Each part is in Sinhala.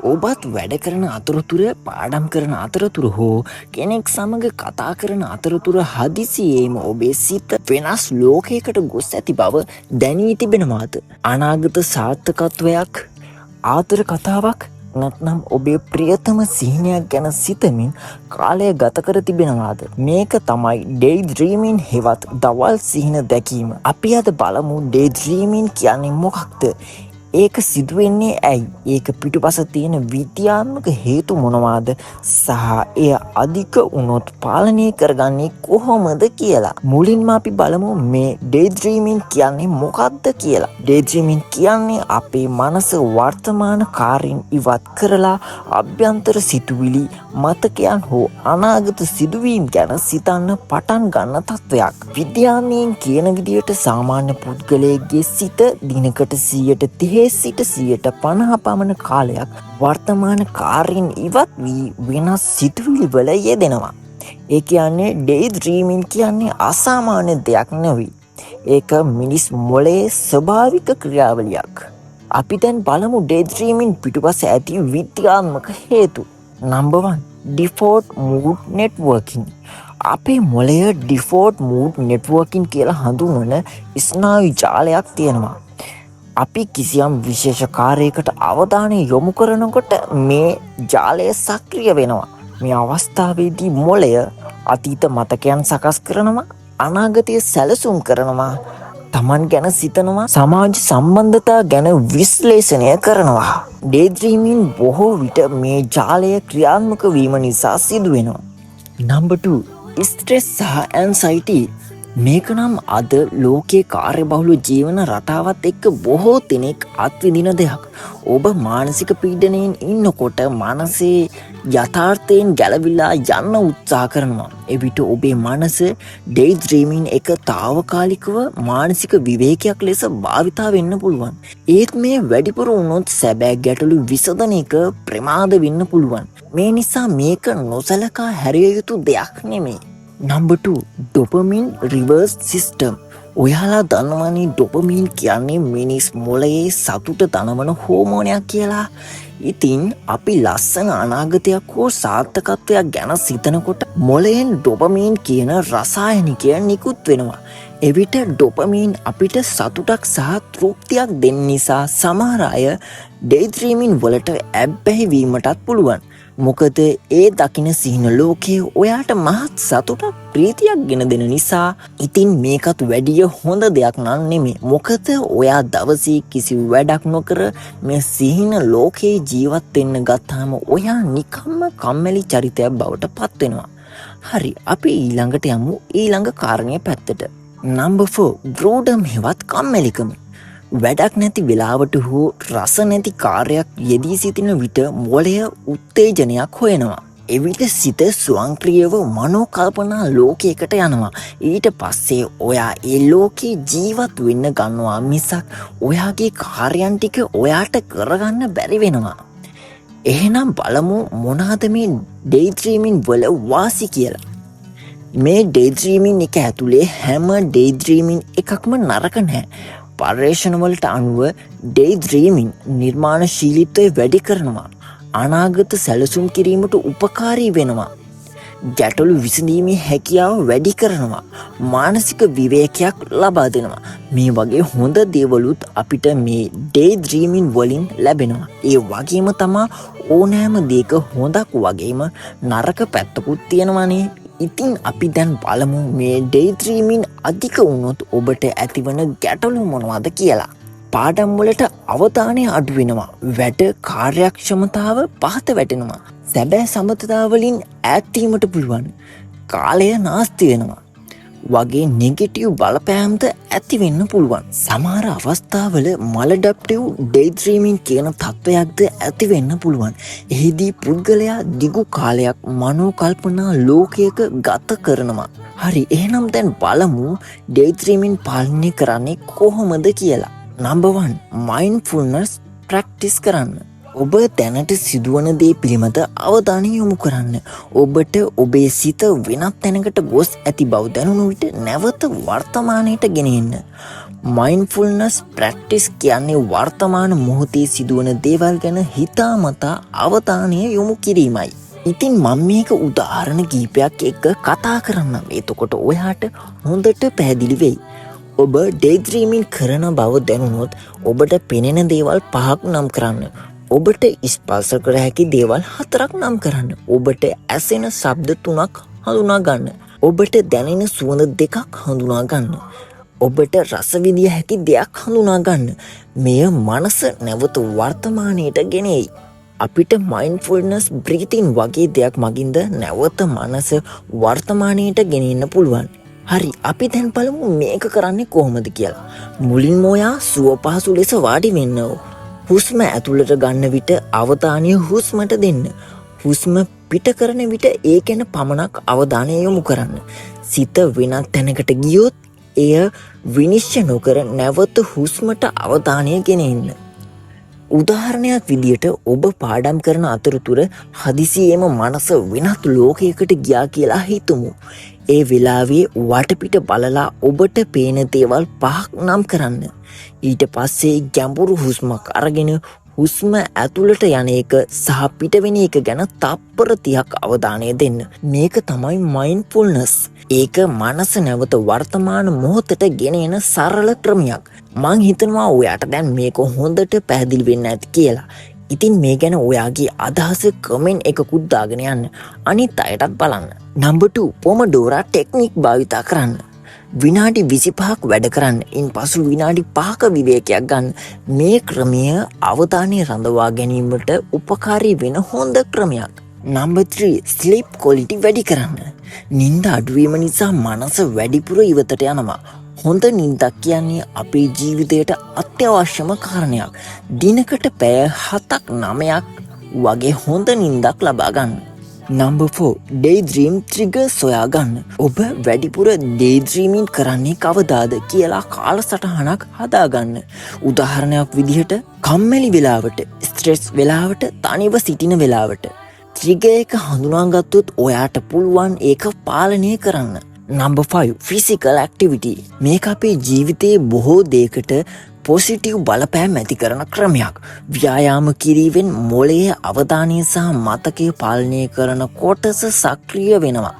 ඔබත් වැඩ කරන අතරතුර පාඩම් කරන අතරතුර හෝ කෙනෙක් සමග කතා කරන අතරතුර හදිසියේම ඔබේ සිත වෙනස් ලෝකයකට ගොස් ඇති බව දැනී තිබෙනවාද? අනාගත සාර්ථකත්වයක්, ආදර කතාවක්, නැත්නම් ඔබේ ප්‍රියතම සිහිනයක් ගැන සිතමින් කාලය ගත කර තිබෙනවාද? මේක තමයි ඩේ ඩ්‍රීමින් හෙවත් දවල් සිහින දැකීම. අපි අද බලමු ඩේ ඩ්‍රීමින් කියන්නේ මොකක්ද? ඒක සිදුවෙන්නේ ඇයි? ඒක පිටුපස තියෙන විද්‍යාත්මක හේතු මොනවාද? සහ එය අධික වුණොත් පාලනය කරගන්නේ කොහොමද කියලා. මුලින්ම අපි බලමු මේ ඩේ ඩ්‍රීමින් කියන්නේ මොකක්ද කියලා. ඩේ ඩ්‍රීමින් කියන්නේ අපේ මනස වර්තමාන කාර්යන් ඉවත් කරලා අභ්‍යන්තර සිතුවිලි, මතකයන් හෝ අනාගත සිදුවීම් ගැන සිතන්න පටන් ගන්න තත්වයක්. විද්‍යාඥයන් කියන විදිහට සාමාන්‍ය පුද්ගලයෙක්ගේ සිත දිනකට 130 සිට 150 පමණ කාලයක් වර්තමාන කාර්යන් ඉවත් වී වෙනස් සිතුවිලි වල යෙදෙනවා. ඒ කියන්නේ ඩේ ඩ්‍රීමින් කියන්නේ අසාමාන්‍ය දෙයක් නෙවෙයි. ඒක මිනිස් මොළයේ ස්වභාවික ක්‍රියාවලියක්. අපි දැන් බලමු ඩේ ඩ්‍රීමින් පිටුපස ඇති විද්‍යාත්මක හේතු. Number 1 default mood networking. අපේ මොළය ඩිෆෝල්ට් මූඩ් නෙට්වර්කින් කියලා හඳුන්වන ස්නායු ජාලයක් තියෙනවා. අපි කිසියම් විශේෂ කාර්යයකට අවධානය යොමු කරනකොට මේ ජාලය සක්‍රිය වෙනවා. මේ අවස්ථාවේදී මොළය අතීත මතකයන් සකස් කරනවා, අනාගතය සැලසුම් කරනවා, තමන් ගැන සිතනවා, සමාජ සම්බන්ධතා ගැන විශ්ලේෂණය කරනවා. ඩේ ඩ්‍රීමින් බොහෝ විට මේ ජාලය ක්‍රියාත්මක වීම නිසා සිදුවෙනවා. නම්බර් 2 ස්ට්‍රෙස් සහ ඇන්සයිටි. මේක නම් අද ලෝකයේ කාර්යබහුල ජීවන රටාවත් එක්ක බොහෝ දෙනෙක් අත්විඳින දෙයක්. ඔබ මානසික පීඩනයෙන් ඉන්නකොට මනසේ යථාර්ථයෙන් ගැලවිලා යන්න උත්සාහ කරනවා. එවිට ඔබේ මනස ඩේ ඩ්‍රීමින් එක తాවකාලිකව මානසික විවේකයක් ලෙස භාවිතා වෙන්න පුළුවන්. ඒත් මේ වැඩිපුර වුණොත් සැබෑ ගැටලු විසඳන එක ප්‍රමාද වෙන්න පුළුවන්. මේ නිසා මේක නොසලකා හැරිය යුතු දෙයක් නෙමෙයි. Number 2 dopamine reverse system. ඔයාලා දන්නවනේ ඩොපමින් කියන්නේ මිනිස් මොළයේ සතුට දනවන හෝමෝනයක් කියලා. ඉතින් අපි ලස්සන අනාගතයක් හෝ සාර්ථකත්වයක් ගැන සිතනකොට මොළයෙන් ඩොපමින් කියන රසායනිකය නිකුත් වෙනවා. එවිට ඩොපමින් අපිට සතුටක් සහ තෘප්තියක් දෙන්න නිසා සමහර අය ඩේ ඩ්‍රීමින් වලට ඇබ්බැහි වීමටත් පුළුවන්. මොකද ඒ දකින සිහින ලෝකයේ ඔයාට මහත් සතුටක් ප්‍රීතියක් ගෙන දෙන නිසා. ඉතින් මේකත් වැඩිය හොඳ දෙයක් නම් නෙමෙයි. මොකද ඔයා දවසේ කිසි වැඩක් නොකර මේ සිහින ලෝකයේ ජීවත් වෙන්න ගත්තාම ඔයා නිකම්ම කම්මැලි චරිතයක් බවට පත් වෙනවා. හරි, අපි ඊළඟට යමු ඊළඟ කාරණය පැත්තට. නම්බර් 4 බ්‍රෝඩම් හෙවත් කම්මැලිකම. වැඩක් නැති වෙලාවට හෝ රස නැති කාර්යයක් යෙදී සිටින විට මොළය උත්තේජනයක් හොයනවා. එවිට සිත ස්වංක්‍රීයව මනෝකල්පනා ලෝකයකට යනවා. ඊට පස්සේ ඔයා ඒ ලෝකේ ජීවත් වෙන්න ගන්නවා මිසක් ඔයාගේ කාර්යයන් ටික ඔයාට කරගන්න බැරි වෙනවා. එහෙනම් බලමු මොනවාද මේ ඩේ ඩ්‍රීමින් වල වාසි කියලා. මේ ඩේ ඩ්‍රීමින් එක ඇතුලේ හැම ඩේ ඩ්‍රීමින් එකක්ම නරක නැහැ. පර්යේෂණවලට අනුව ඩේ ඩ්‍රීමින් නිර්මාණශීලීත්වය වැඩි කරනවා, අනාගත සැලසුම් කිරීමට උපකාරී වෙනවා, ගැටලු විසඳීමේ හැකියාව වැඩි කරනවා, මානසික විවේකයක් ලබා දෙනවා. මේ වගේ හොඳ දේවලුත් අපිට මේ ඩේ ඩ්‍රීමින් වලින් ලැබෙනවා. ඒ වගේම තමා ඕනෑම දෙයක හොඳක් වගේම නරක පැත්තකුත් තියෙනවානේ. ඉතින් අපි දැන් බලමු මේ ඩේ ඩ්‍රීමින් අධික වුණොත් ඔබට ඇතිවන ගැටලු මොනවද කියලා. පාඩම් වලට අවධානය අඩු වෙනවා, වැඩ කාර්යක්ෂමතාව පහත වැටෙනවා, සැබෑ සමතතාවලින් ඈත් වීමට පුළුවන්, කාලය නාස්ති වෙනවා වගේ නෙගටිව් බලපෑම්ද ඇති වෙන්න පුළුවන්. සමහර අවස්ථාවල මලඩප්ටිව් ඩේ ඩ්‍රීමින් කියන තත්වයක්ද ඇති වෙන්න පුළුවන්. එහිදී පුද්ගලයා දිගු කාලයක් මනෝකල්පනා ලෝකයක ගත කරනවා. හරි, එහෙනම් දැන් බලමු ඩේ ඩ්‍රීමින් පාලනය කරන්නේ කොහොමද කියලා. නම්බර් 1 මයින්ඩ්ෆුල්නස් ප්‍රැක්ටිස් කරන්න. ඔබ දැනට සිදුවන දේ පිළිබඳ අවධානය යොමු කරන්න. ඔබට ඔබේ සිත වෙනත් තැනකට ගොස් ඇති බව දැනුණු විට නැවත වර්තමානයට ගෙනෙන්න. මයින්ඩ්ෆුල්නස් ප්‍රැක්ටිස් කියන්නේ වර්තමාන මොහොතේ සිදුවන දේවල් ගැන හිතාමතා අවධානය යොමු කිරීමයි. ඉතින් මම මේක උදාහරණ කීපයක් එක්ක කතා කරන්නම්. එතකොට ඔයාට හොඳට පැහැදිලි වෙයි. ඔබ ඩේඩ්‍රීමින් කරන බව දැනුනොත් ඔබට පෙනෙන දේවල් 5ක් නම් කරන්න. ඔබට ස්පර්ශ කර හැකි දේවල් 4ක් නම් කරන්න. ඔබට ඇසෙන ශබ්ද 3ක් හඳුනා ගන්න. ඔබට දැනෙන සුවඳ 2ක් හඳුනා ගන්න. ඔබට රස විඳිය හැකි දෙයක් හඳුනා ගන්න. මෙය මනස නැවත වර්තමානයට ගෙනෙයි. අපිට මයින්ඩ්ෆුල්නස් බ්‍රීතින් වගේ දෙයක් මගින්ද නැවත මනස වර්තමානයට ගෙනෙන්න පුළුවන්. හරි, අපි දැන් බලමු මේක කරන්නේ කොහොමද කියලා. මුලින්ම ඔයා සුව පහසු ලෙස වාඩි වෙන්න. හුස්ම ඇතුළට ගන්න විට අවධානය හුස්මට දෙන්න. හුස්ම පිට කරන විට ඒ ගැන පමණක් අවධානය යොමු කරන්න. සිත වෙනත් තැනකට ගියොත් එය විනිශ්චය නොකර නැවත හුස්මට අවධානය ගෙනෙන්න. උදාහරණයක් විදියට ඔබ පාඩම් කරන අතරතුර හදිසියේම මනස වෙනත් ලෝකයකට ගියා කියලා හිතමු. ඒ වෙලාවේ වටපිට බලලා ඔබට පේන දේවල් 5ක් නම් කරන්න. ඊට පස්සේ ගැඹුරු හුස්මක් අරගෙන හුස්ම ඇතුළට යන එක සහ පිට වෙන එක ගැන තප්පර 30ක් අවධානය දෙන්න. මේක තමයි මයින්ඩ්ෆුල්නස්. ඒක මනස නැවත වර්තමාන මොහොතට ගෙනෙන සරල ක්‍රමයක්. මං හිතනවා ඔයාට දැන් මේක හොඳට පැහැදිලි වෙන්න ඇති කියලා. ඉතින් මේ ගැන ඔයාගේ අදහස කමෙන්ට් එකකුත් දාගෙන යන්න. අනිත් අයටත් බලන්න. නම්බර් 2 පොමඩෝරා ටෙක්නික් භාවිතා කරන්න. විනාඩි 25ක් වැඩ කරන්න. ඉන්පසු විනාඩි 5ක විවේකයක් ගන්න. මේ ක්‍රමය අවධානය රඳවා ගැනීමට උපකාරී වෙන හොඳ ක්‍රමයක්. නම්බර් 3 ස්ලීප් ක්වොලිටි වැඩි කරන්න. නිින්ද අඩුවීම නිසා මනස වැඩිපුර ඉවතට යනවා. හොඳ නිින්දක් කියන්නේ අපේ ජීවිතයට අත්‍යවශ්‍යම කාරණයක්. දිනකට පැය 7ක් 9ක් වගේ හොඳ නිින්දක් ලබා ගන්න. නම්බර් 4 ඩේඩ්‍රීම් ට්‍රිගර්ස් සොයා ගන්න. ඔබ වැඩිපුර ඩේඩ්‍රීමින් කරන්නේ කවදාද කියලා කාලසටහනක් හදාගන්න. උදාහරණයක් විදිහට කම්මැලි වෙලාවට, ස්ට්‍රෙස් වෙලාවට, තනිව සිටින වෙලාවට. ට්‍රිගර් එක හඳුනාගත්තොත් ඔයාට පුළුවන් ඒක පාලනය කරන්න. Number 5 physical activity. මේක අපේ ජීවිතයේ බොහෝ දේකට පොසිටිව් බලපෑම් ඇති කරන ක්‍රමයක්. ව්‍යායාම කිරීමෙන් මොළයේ අවධානය සහ මතකය පාලනය කරන කොටස සක්‍රිය වෙනවා.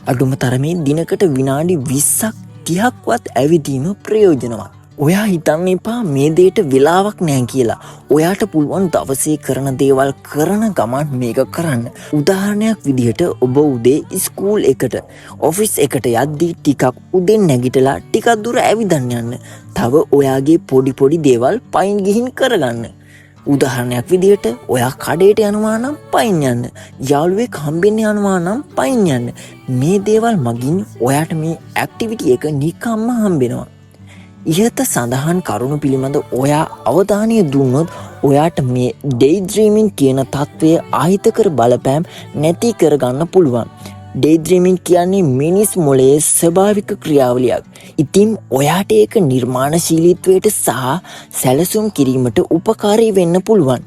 අඩුම තරමේ දිනකට විනාඩි 20ක් 30ක්වත් ඇවිදීම ප්‍රයෝජනවත්. ඔයා හිතන්න එපා මේ දෙයට වෙලාවක් නැහැ කියලා. ඔයාට පුළුවන් දවසේ කරන දේවල් කරන ගමන් මේක කරන්න. උදාහරණයක් විදිහට ඔබ උදේ ස්කූල් එකට, ඔෆිස් එකට යද්දී ටිකක් උදෙන් නැගිටලා ටිකක් දුර ඇවිදන්න යන්න. තව ඔයාගේ පොඩි දේවල් පයින් ගිහින් කරගන්න. උදාහරණයක් විදිහට ඔයා කඩේට යනවා නම් පයින් යන්න. යාළුවෙක් හම්බෙන්න යනවා නම් පයින් යන්න. මේ දේවල් මගින් ඔයාට මේ ඇක්ටිවිටි එක නිකම්ම හම්බෙනවා. ඉහත සඳහන් කරුණු පිළිබඳ ඔයා අවධානය දුන්නොත් ඔයාට මේ ඩේඩ්‍රීමින් කියන තත්ත්වය අහිතකර බලපෑම් නැති කරගන්න පුළුවන්. ඩේඩ්‍රීමින් කියන්නේ මිනිස් මොළයේ ස්වභාවික ක්‍රියාවලියක්. ඉතින් ඔයාට ඒක නිර්මාණශීලීත්වයට සහ සැලසුම් කිරීමට උපකාරී වෙන්න පුළුවන්.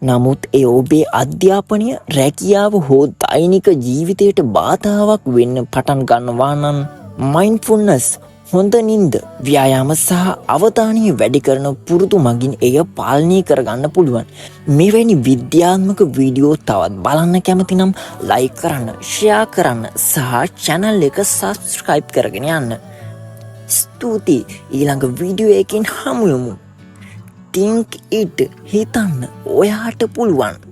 නමුත් ඒ ඔබේ අධ්‍යාපනය, රැකියාව හෝ දෛනික ජීවිතයට බාධාවක් වෙන්න පටන් ගන්නවා නම් මයින්ඩ්ෆුල්නස්, හොඳ නින්ද, ව්‍යායාම සහ අවධානය වැඩි කරන පුරුදු මගින් එය පාලනය කරගන්න පුළුවන්. මෙවැනි විද්‍යාත්මක වීඩියෝ තවත් බලන්න කැමති නම් ලයික් කරන්න, ෂෙයා කරන්න සහ channel එක subscribe කරගෙන යන්න. ස්තුතියි. ඊළඟ වීඩියෝ එකකින් හමු වෙමු. Think it. හිතන්න. ඔයාට පුළුවන්.